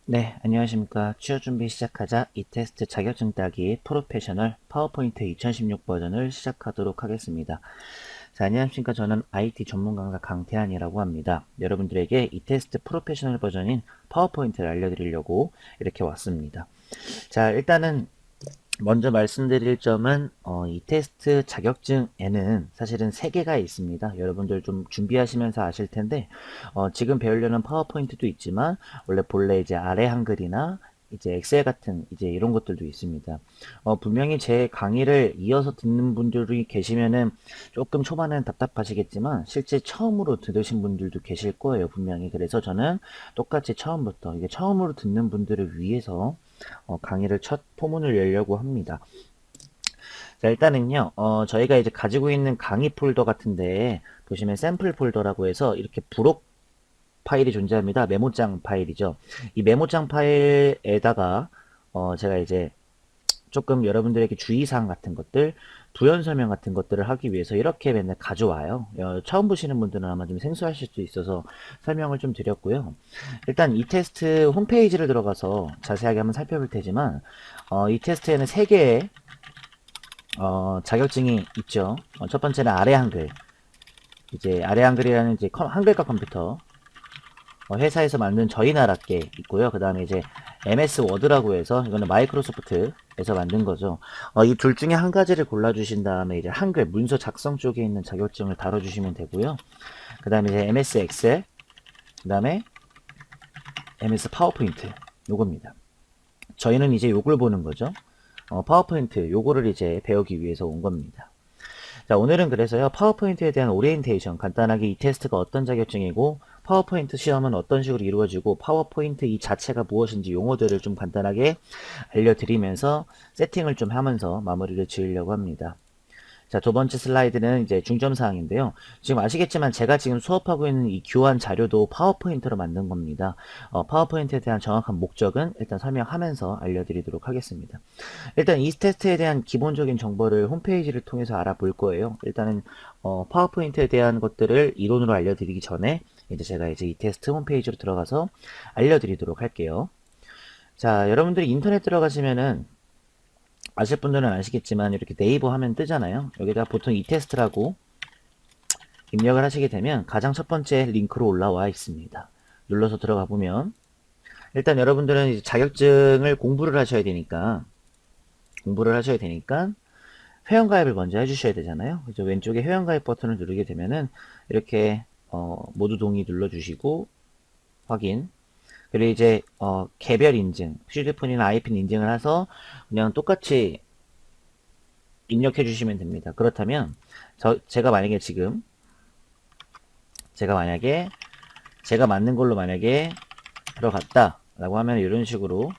네, 안녕하십니까. 취업 준비 시작하자 이 테스트 자격증 따기 프로페셔널 파워포인트 2016 버전을 시작하도록 하겠습니다. 자, 안녕하십니까. 저는 IT 전문 강사 강태한이라고 합니다. 여러분들에게 이 테스트 프로페셔널 버전인 파워포인트를 알려드리려고 이렇게 왔습니다. 자, 일단은 먼저 말씀드릴 점은 이 테스트 자격증에는 사실은 3개가 있습니다. 여러분들 좀 준비하시면서 아실 텐데 지금 배우려는 파워포인트도 있지만 원래 본래 이제 아래 한글이나 이제 엑셀 같은 이제 이런 것들도 있습니다. 분명히 제 강의를 이어서 듣는 분들이 계시면은 조금 초반에는 답답하시겠지만 실제 처음으로 들으신 분들도 계실 거예요, 분명히. 그래서 저는 똑같이 처음부터 이게 처음으로 듣는 분들을 위해서 강의를 첫 포문을 열려고 합니다. 자, 일단은요, 저희가 이제 가지고 있는 강의 폴더 같은데, 보시면 샘플 폴더라고 해서 이렇게 부록 파일이 존재합니다. 메모장 파일이죠. 이 메모장 파일에다가, 제가 이제 조금 여러분들에게 주의사항 같은 것들, 부연 설명 같은 것들을 하기 위해서 이렇게 맨날 가져와요. 처음 보시는 분들은 아마 좀 생소하실 수 있어서 설명을 좀 드렸고요. 일단 이 테스트 홈페이지를 들어가서 자세하게 한번 살펴볼 테지만, 이 테스트에는 3개의 자격증이 있죠. 첫 번째는 아래 한글. 이제 아래 한글이라는 이제 한글과 컴퓨터 회사에서 만든 저희 나라께 있고요. 그 다음에 이제 MS 워드라고 해서 이거는 마이크로소프트에서 만든 거죠. 이 둘 중에 한 가지를 골라주신 다음에 이제 한글 문서 작성 쪽에 있는 자격증을 다뤄주시면 되고요. 그 다음에 이제 MS 엑셀, 그 다음에 MS 파워포인트 요겁니다. 저희는 이제 요걸 보는 거죠. 파워포인트 요거를 이제 배우기 위해서 온 겁니다. 자, 오늘은 그래서요, 파워포인트에 대한 오리엔테이션, 간단하게 이 테스트가 어떤 자격증이고, 파워포인트 시험은 어떤 식으로 이루어지고, 파워포인트 이 자체가 무엇인지 용어들을 좀 간단하게 알려드리면서 세팅을 좀 하면서 마무리를 지으려고 합니다. 자, 두 번째 슬라이드는 이제 중점 사항인데요. 지금 아시겠지만 제가 지금 수업하고 있는 이 교환 자료도 파워포인트로 만든 겁니다. 파워포인트에 대한 정확한 목적은 일단 설명하면서 알려드리도록 하겠습니다. 일단 이 테스트에 대한 기본적인 정보를 홈페이지를 통해서 알아볼 거예요. 일단은 파워포인트에 대한 것들을 이론으로 알려드리기 전에 이제 제가 이제 이 테스트 홈페이지로 들어가서 알려드리도록 할게요. 자, 여러분들이 인터넷 들어가시면은 아실 분들은 아시겠지만 이렇게 네이버 하면 뜨잖아요. 여기다 보통 이 테스트라고 입력을 하시게 되면 가장 첫 번째 링크로 올라와 있습니다. 눌러서 들어가 보면 일단 여러분들은 이제 자격증을 공부를 하셔야 되니까 회원가입을 먼저 해주셔야 되잖아요. 그래서 왼쪽에 회원가입 버튼을 누르게 되면은 이렇게 모두 동의 눌러주시고 확인. 그리고 이제 개별 인증, 휴대폰이나 아이핀 인증을 해서 그냥 똑같이 입력해 주시면 됩니다. 그렇다면 제가 만약에 지금 제가 맞는 걸로 만약에 들어갔다 라고 하면 이런 식으로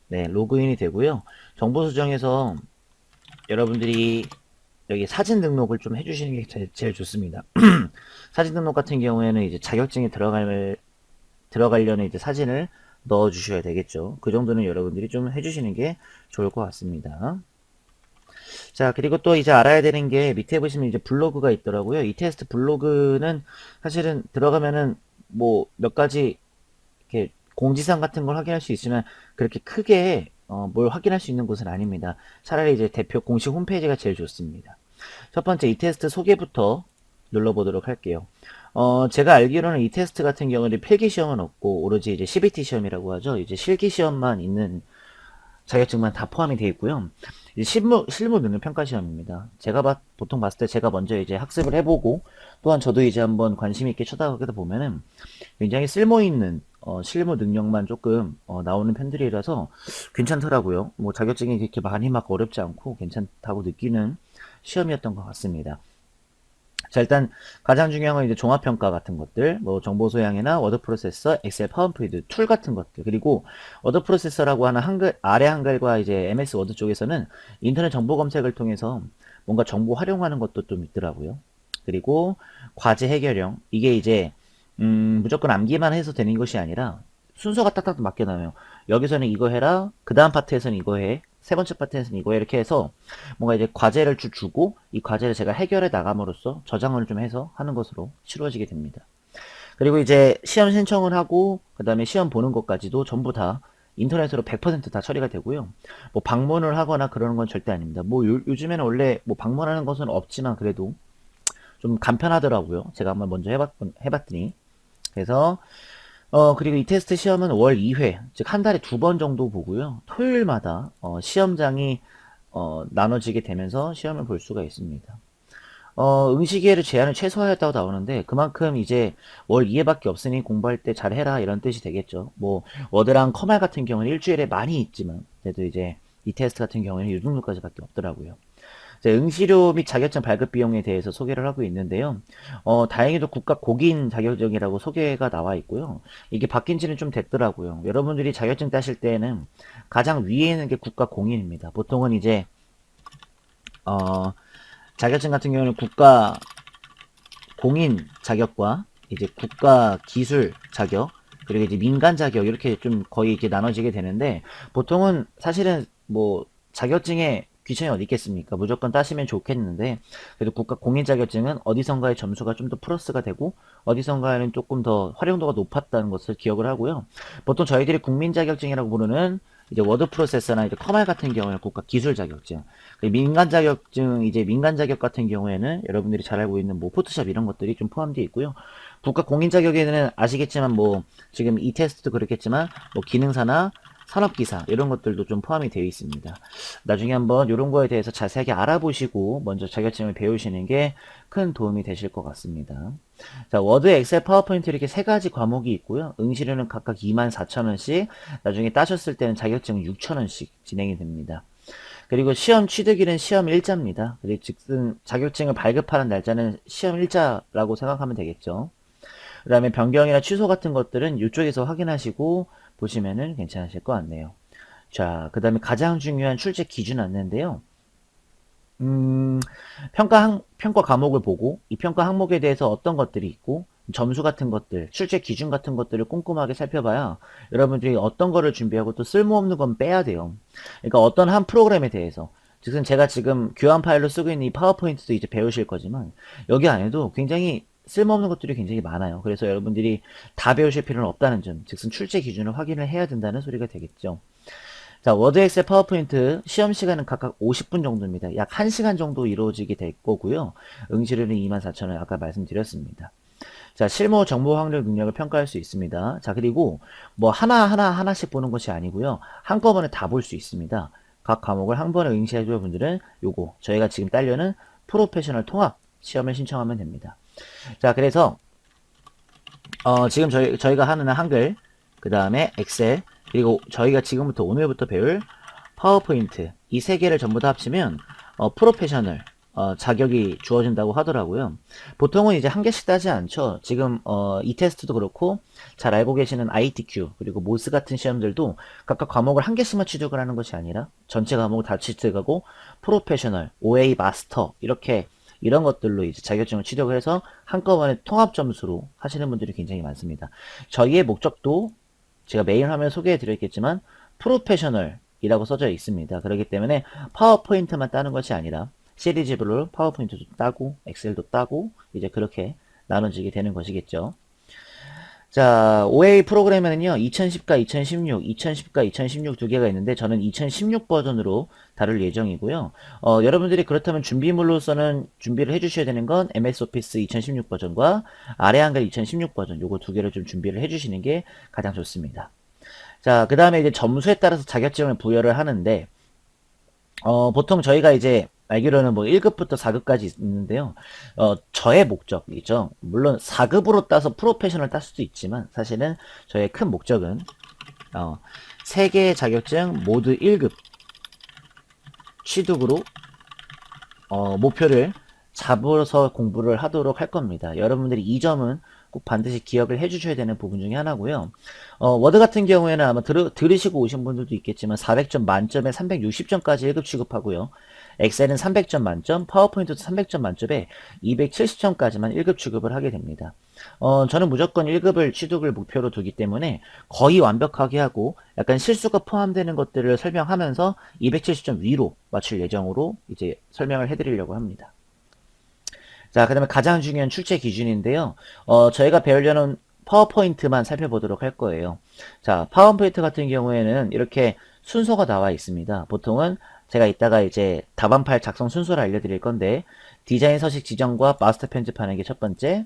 네, 로그인이 되고요. 정보 수정에서 여러분들이 여기 사진 등록을 좀 해주시는 게 제일 좋습니다. 사진 등록 같은 경우에는 이제 자격증에 들어가려는 이제 사진을 넣어 주셔야 되겠죠. 그 정도는 여러분들이 좀 해주시는 게 좋을 것 같습니다. 자, 그리고 또 이제 알아야 되는 게 밑에 보시면 이제 블로그가 있더라고요. 이 테스트 블로그는 사실은 들어가면은 뭐 몇 가지 이렇게 공지사항 같은 걸 확인할 수 있으면 그렇게 크게 뭘 확인할 수 있는 곳은 아닙니다. 차라리 이제 대표 공식 홈페이지가 제일 좋습니다. 첫 번째 이 테스트 소개부터 눌러보도록 할게요. 제가 알기로는 이 테스트 같은 경우는 필기 시험은 없고 오로지 이제 CBT 시험이라고 하죠. 이제 실기 시험만 있는 자격증만 다 포함이 되어 있고요. 이제 실무 능력 평가 시험입니다. 제가 보통 봤을 때 제가 먼저 이제 학습을 해보고 또한 저도 이제 한번 관심 있게 쳐다보게 보면은 굉장히 쓸모 있는 실무 능력만 조금 나오는 편들이라서 괜찮더라고요. 뭐 자격증이 그렇게 많이 막 어렵지 않고 괜찮다고 느끼는 시험이었던 것 같습니다. 자, 일단 가장 중요한 건 이제 종합평가 같은 것들, 뭐 정보 소양이나 워드 프로세서, 엑셀, 파워포인트 툴 같은 것들, 그리고 워드 프로세서라고 하는 한글, 아래 한글과 이제 MS 워드 쪽에서는 인터넷 정보 검색을 통해서 뭔가 정보 활용하는 것도 좀 있더라고요. 그리고 과제 해결형, 이게 이제 무조건 암기만 해서 되는 것이 아니라 순서가 딱딱 맡겨놔요. 여기서는 이거 해라, 그 다음 파트에서는 이거 해, 세 번째 파트에서는 이거 해, 이렇게 해서 뭔가 이제 과제를 주고 이 과제를 제가 해결해 나감으로써 저장을 좀 해서 하는 것으로 치루어지게 됩니다. 그리고 이제 시험 신청을 하고 그 다음에 시험 보는 것까지도 전부 다 인터넷으로 100%다 처리가 되고요. 뭐 방문을 하거나 그러는 건 절대 아닙니다. 뭐 요즘에는 원래 뭐 방문하는 것은 없지만 그래도 좀 간편하더라고요. 제가 한번 먼저 해봤더니. 그래서 그리고 이 테스트 시험은 월 2회, 즉 한 달에 2번 정도 보고요. 토요일마다 시험장이 나눠지게 되면서 시험을 볼 수가 있습니다. 응시기회를 제한을 최소화했다고 나오는데 그만큼 이제 월 2회밖에 없으니 공부할 때 잘해라 이런 뜻이 되겠죠. 뭐 워드랑 커말 같은 경우는 일주일에 많이 있지만 그래도 이제 이 테스트 같은 경우에는 이 정도까지밖에 없더라고요. 응시료 및 자격증 발급 비용에 대해서 소개를 하고 있는데요. 다행히도 국가 공인 자격증이라고 소개가 나와 있고요. 이게 바뀐 지는 좀 됐더라고요. 여러분들이 자격증 따실 때는 가장 위에 있는 게 국가 공인입니다. 보통은 이제 어, 자격증 같은 경우는 국가 공인 자격과 이제 국가 기술 자격 그리고 이제 민간 자격 이렇게 좀 거의 이렇게 나눠지게 되는데 보통은 사실은 뭐 자격증에 귀천이 어디 있겠습니까? 무조건 따시면 좋겠는데 그래도 국가 공인 자격증은 어디선가의 점수가 좀 더 플러스가 되고 어디선가에는 조금 더 활용도가 높았다는 것을 기억을 하고요. 보통 저희들이 국민 자격증이라고 부르는 이제 워드 프로세서나 이제 커말 같은 경우는 국가 기술 자격증, 민간 자격증 이제 민간 자격 같은 경우에는 여러분들이 잘 알고 있는 뭐 포토샵 이런 것들이 좀 포함되어 있고요. 국가 공인 자격에는 아시겠지만 뭐 지금 이 테스트도 그렇겠지만 뭐 기능사나 산업기사 이런 것들도 좀 포함이 되어 있습니다. 나중에 한번 이런 거에 대해서 자세하게 알아보시고 먼저 자격증을 배우시는 게 큰 도움이 되실 것 같습니다. 자, 워드, 엑셀, 파워포인트 이렇게 세 가지 과목이 있고요. 응시료는 각각 24,000원씩, 나중에 따셨을 때는 자격증은 6,000원씩 진행이 됩니다. 그리고 시험 취득일은 시험 일자입니다. 그리고 즉슨 자격증을 발급하는 날짜는 시험 일자라고 생각하면 되겠죠. 그 다음에 변경이나 취소 같은 것들은 이쪽에서 확인하시고 보시면은 괜찮으실 것 같네요. 자, 그 다음에 가장 중요한 출제 기준 안내인데요. 평가 과목을 보고 이 평가 항목에 대해서 어떤 것들이 있고 점수 같은 것들, 출제 기준 같은 것들을 꼼꼼하게 살펴봐야 여러분들이 어떤 거를 준비하고 또 쓸모없는 건 빼야 돼요. 그러니까 어떤 한 프로그램에 대해서 즉은 제가 지금 교환 파일로 쓰고 있는 이 파워포인트도 이제 배우실 거지만 여기 안에도 굉장히 쓸모없는 것들이 굉장히 많아요. 그래서 여러분들이 다 배우실 필요는 없다는 점, 즉슨 출제 기준을 확인을 해야 된다는 소리가 되겠죠. 자, 워드, 엑셀, 파워포인트 시험 시간은 각각 50분 정도입니다. 약 1시간 정도 이루어지게 될 거고요. 응시료는 24,000원 아까 말씀드렸습니다. 자, 실무 정보 확률 능력을 평가할 수 있습니다. 자, 그리고 뭐 하나씩 보는 것이 아니고요. 한꺼번에 다 볼 수 있습니다. 각 과목을 한 번에 응시해줄 분들은 요거 저희가 지금 딸려는 프로페셔널 통합 시험을 신청하면 됩니다. 자, 그래서 지금 저희가 하는 한글, 그 다음에 엑셀, 그리고 저희가 지금부터 오늘부터 배울 파워포인트 이 세 개를 전부 다 합치면 프로페셔널 자격이 주어진다고 하더라고요. 보통은 이제 한 개씩 따지 않죠. 지금 이 테스트도 그렇고 잘 알고 계시는 ITQ 그리고 모스 같은 시험들도 각각 과목을 한 개씩만 취득을 하는 것이 아니라 전체 과목을 다 취득하고 프로페셔널, OA 마스터 이렇게 이런 것들로 이제 자격증을 취득을 해서 한꺼번에 통합 점수로 하시는 분들이 굉장히 많습니다. 저희의 목적도 제가 메인 화면 소개해 드렸겠지만 프로페셔널이라고 써져 있습니다. 그렇기 때문에 파워포인트만 따는 것이 아니라 시리즈별로 파워포인트도 따고 엑셀도 따고 이제 그렇게 나눠지게 되는 것이겠죠. 자, OA 프로그램에는요, 2010과 2016, 2010과 2016 두 개가 있는데, 저는 2016 버전으로 다룰 예정이고요. 여러분들이 그렇다면 준비물로서는 준비를 해주셔야 되는 건 MS 오피스 2016 버전과 아래 한글 2016 버전, 요거 두 개를 좀 준비를 해주시는 게 가장 좋습니다. 자, 그 다음에 이제 점수에 따라서 자격증을 부여를 하는데, 보통 저희가 이제 알기로는 뭐 1급부터 4급까지 있는데요. 저의 목적이죠. 물론 4급으로 따서 프로페셔널 딸 수도 있지만 사실은 저의 큰 목적은 세개의 자격증 모두 1급 취득으로 목표를 잡아서 공부를 하도록 할 겁니다. 여러분들이 이 점은 꼭 반드시 기억을 해주셔야 되는 부분 중에 하나고요. 워드 같은 경우에는 아마 들으시고 오신 분들도 있겠지만 400점 만점에 360점까지 1급 취급하고요. 엑셀은 300점 만점, 파워포인트도 300점 만점에 270점까지만 1급 취급을 하게 됩니다. 저는 무조건 1급을 취득을 목표로 두기 때문에 거의 완벽하게 하고 약간 실수가 포함되는 것들을 설명하면서 270점 위로 맞출 예정으로 이제 설명을 해드리려고 합니다. 자, 그 다음에 가장 중요한 출제 기준인데요. 저희가 배우려는 파워포인트만 살펴보도록 할 거예요. 자, 파워포인트 같은 경우에는 이렇게 순서가 나와 있습니다. 보통은 제가 이따가 이제 답안 파일 작성 순서를 알려드릴 건데, 디자인 서식 지정과 마스터 편집하는 게 첫 번째,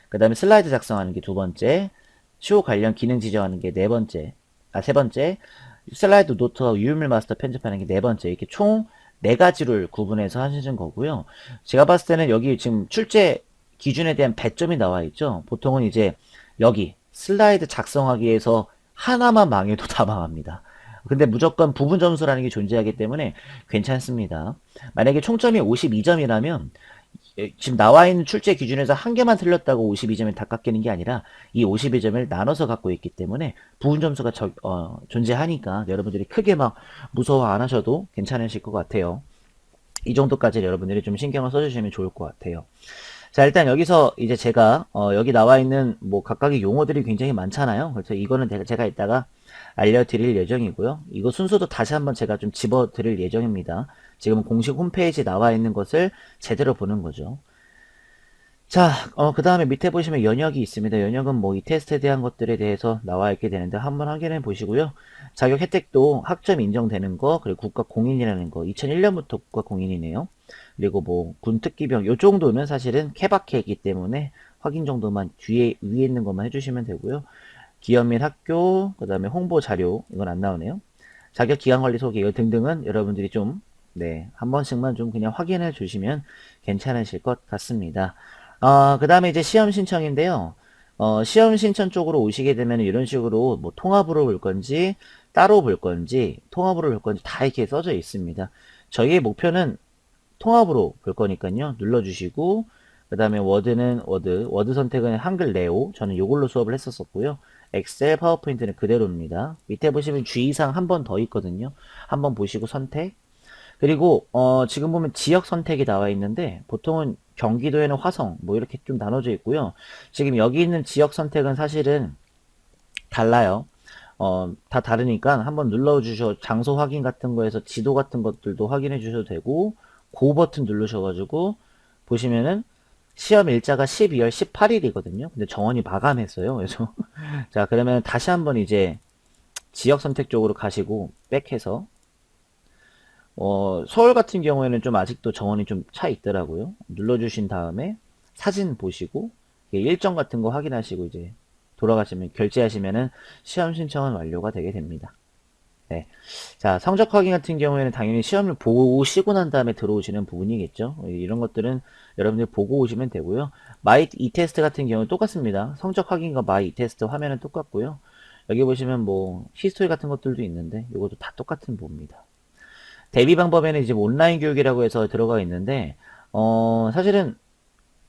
그 다음에 슬라이드 작성하는 게 두 번째, 쇼 관련 기능 지정하는 게 네 번째, 세 번째, 슬라이드 노트와 유물 마스터 편집하는 게 네 번째, 이렇게 총 네 가지를 구분해서 하시는 거고요. 제가 봤을 때는 여기 지금 출제 기준에 대한 배점이 나와 있죠. 보통은 이제 여기 슬라이드 작성하기 위해서 하나만 망해도 다 망합니다. 근데 무조건 부분 점수라는 게 존재하기 때문에 괜찮습니다. 만약에 총점이 52점이라면 지금 나와 있는 출제 기준에서 한 개만 틀렸다고 52점이 다 깎이는 게 아니라 이 52점을 나눠서 갖고 있기 때문에 부분 점수가 존재하니까 여러분들이 크게 막 무서워 안 하셔도 괜찮으실 것 같아요. 이 정도까지 여러분들이 좀 신경을 써주시면 좋을 것 같아요. 자, 일단 여기서 이제 제가 여기 나와 있는 뭐 각각의 용어들이 굉장히 많잖아요. 그래서 이거는 제가 이따가 알려드릴 예정이고요. 이거 순서도 다시 한번 제가 좀 집어드릴 예정입니다. 지금 공식 홈페이지에 나와 있는 것을 제대로 보는 거죠. 자, 그 다음에 밑에 보시면 연역이 있습니다. 연역은 뭐 이 테스트에 대한 것들에 대해서 나와 있게 되는데 한번 확인해 보시고요. 자격 혜택도 학점 인정되는 거, 그리고 국가 공인이라는 거, 2001년부터 국가 공인이네요. 그리고 뭐 군특기병 요 정도는 사실은 케바케이기 때문에 확인 정도만 위에 있는 것만 해주시면 되고요. 기업 및 학교, 그 다음에 홍보 자료, 이건 안 나오네요. 자격 기간 관리 소개, 이거 등등은 여러분들이 좀, 네, 한 번씩만 좀 그냥 확인해 주시면 괜찮으실 것 같습니다. 그 다음에 이제 시험 신청인데요. 시험 신청 쪽으로 오시게 되면 이런 식으로 뭐 통합으로 볼 건지, 따로 볼 건지, 통합으로 볼 건지 다 이렇게 써져 있습니다. 저희의 목표는 통합으로 볼 거니까요. 눌러주시고, 그 다음에 워드는 워드 선택은 한글 네오. 저는 이걸로 수업을 했었었고요. 엑셀, 파워포인트는 그대로입니다. 밑에 보시면 주의사항 한 번 더 있거든요. 한번 보시고 선택. 그리고 지금 보면 지역 선택이 나와 있는데 보통은 경기도에는 화성 뭐 이렇게 좀 나눠져 있고요. 지금 여기 있는 지역 선택은 사실은 달라요. 다 다르니까 한번 눌러주셔. 장소 확인 같은 거에서 지도 같은 것들도 확인해 주셔도 되고, 고 버튼 누르셔가지고 보시면은 시험 일자가 12월 18일이거든요. 근데 정원이 마감했어요. 그래서 자, 그러면 다시 한번 이제 지역 선택 쪽으로 가시고 백해서 서울 같은 경우에는 좀 아직도 정원이 좀 차 있더라고요. 눌러주신 다음에 사진 보시고 일정 같은 거 확인하시고 이제 돌아가시면 결제하시면은 시험 신청은 완료가 되게 됩니다. 네. 자, 성적 확인 같은 경우에는 당연히 시험을 보시고 난 다음에 들어오시는 부분이겠죠. 이런 것들은 여러분들 보고 오시면 되고요. 마이 이 테스트 같은 경우는 똑같습니다. 성적 확인과 마이 이 테스트 화면은 똑같고요. 여기 보시면 뭐 히스토리 같은 것들도 있는데 이것도 다 똑같은 부분입니다. 대비 방법에는 이제 온라인 교육이라고 해서 들어가 있는데 사실은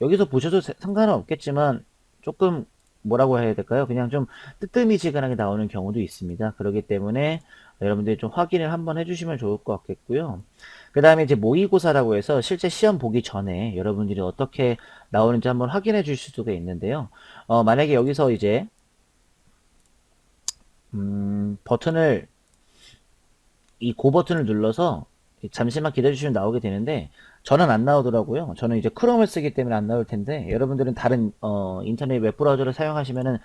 여기서 보셔도 상관은 없겠지만 조금 뭐라고 해야 될까요? 그냥 좀 뜨뜨미지근하게 나오는 경우도 있습니다. 그렇기 때문에 여러분들이 좀 확인을 한번 해주시면 좋을 것 같겠고요. 그 다음에 이제 모의고사라고 해서 실제 시험 보기 전에 여러분들이 어떻게 나오는지 한번 확인해 주실 수가 있는데요. 만약에 여기서 이제 버튼을 이 고 버튼을 눌러서 잠시만 기다려주시면 나오게 되는데 저는 안 나오더라고요. 저는 이제 크롬을 쓰기 때문에 안 나올 텐데 여러분들은 다른 인터넷 웹브라우저를 사용하시면은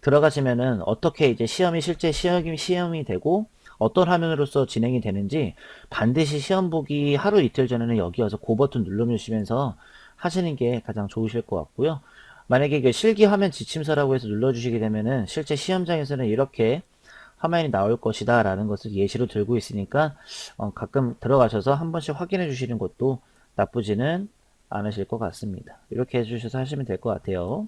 들어가시면은 어떻게 이제 시험이 실제 시험이 되고 어떤 화면으로서 진행이 되는지 반드시 시험 보기 하루 이틀 전에는 여기 와서 고 버튼 눌러주시면서 하시는 게 가장 좋으실 것 같고요. 만약에 이게 실기 화면 지침서라고 해서 눌러주시게 되면은 실제 시험장에서는 이렇게 화면이 나올 것이다 라는 것을 예시로 들고 있으니까 가끔 들어가셔서 한 번씩 확인해 주시는 것도 나쁘지는 않으실 것 같습니다. 이렇게 해주셔서 하시면 될 것 같아요.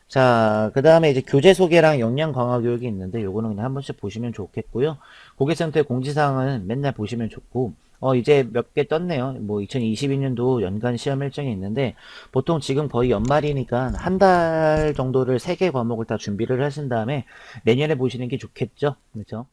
자, 그 다음에 이제 교재 소개랑 역량 강화 교육이 있는데 요거는 그냥 한 번씩 보시면 좋겠고요. 고객센터의 공지사항은 맨날 보시면 좋고 이제 몇 개 떴네요. 뭐 2022년도 연간 시험 일정이 있는데 보통 지금 거의 연말이니까 한 달 정도를 3개 과목을 다 준비를 하신 다음에 내년에 보시는 게 좋겠죠. 그렇죠?